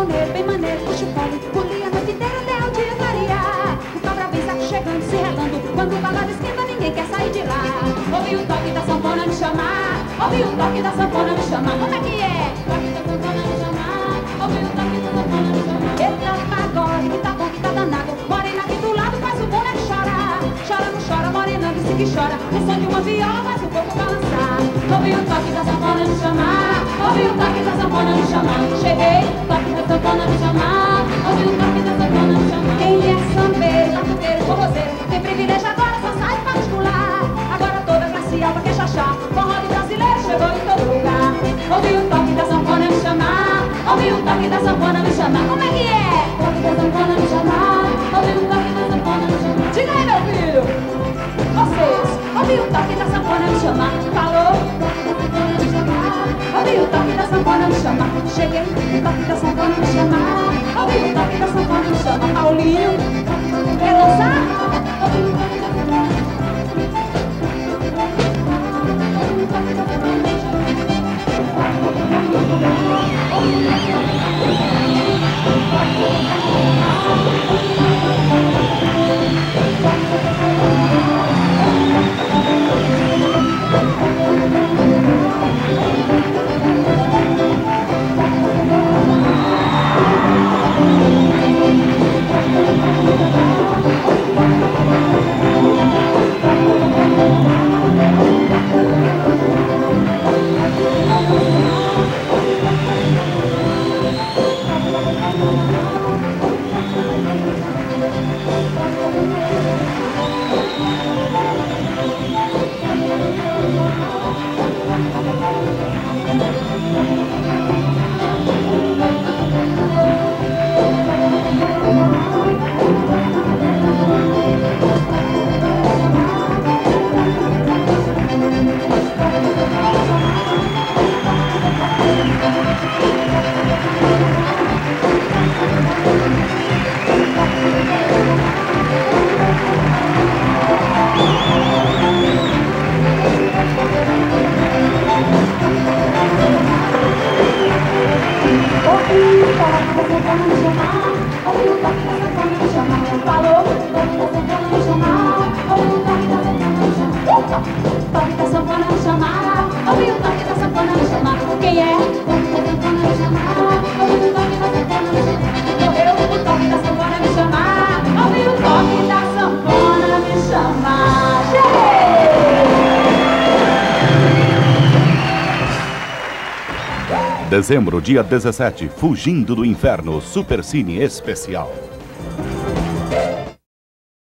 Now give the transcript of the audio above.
sanfoneiro, bem maneiro, puxa o colo, pulia a noite inteira até o dia clarear. O cobra vem saco chegando, se relando, quando o balado esquenta ninguém quer sair de lá. Ouvi o toque da sanfona me chamar, ouvi o toque da sanfona me chamar. Como é que é? O toque da sanfona me chamar, ouvi o toque da sanfona me chamar. Eita pagode, que tá bom, que tá danado, morena aqui do lado faz o boneco chorar. Chora, não chora, morena, disse que chora, o som de uma viola faz o corpo balançar. Ouvi o toque da sanfona me chamar, ouvi o toque da sanfona me chamar. Cheguei, o toque da sanfona me chamar, ouvi o toque da sanfona me chamar. Quem é sambeiro, batuqueiro, forrozeiro, tem privilégio agora, só sai pra descolar. Agora toda classe alta quer chachar, forró de brasileiro chegou em todo lugar. Ouvi o toque da sanfona me chamar, ouvi o toque da sanfona me chamar. Como é que é? O toque da sanfona me chamar, ouvi o toque da sanfona me chamar. Diga aí, meu filho, vocês, ouvi o toque da sanfona me chamar. Falou? Ouvi o toque da sanfona me chamar. Cheguei, o toque da sanfona me chamar. Ouvi o toque da sanfona me chamar. Paulinho, quer dançar? Ouvi o toque da sanfona me chamar. Dezembro, dia 17, Fugindo do Inferno, Supercine Especial.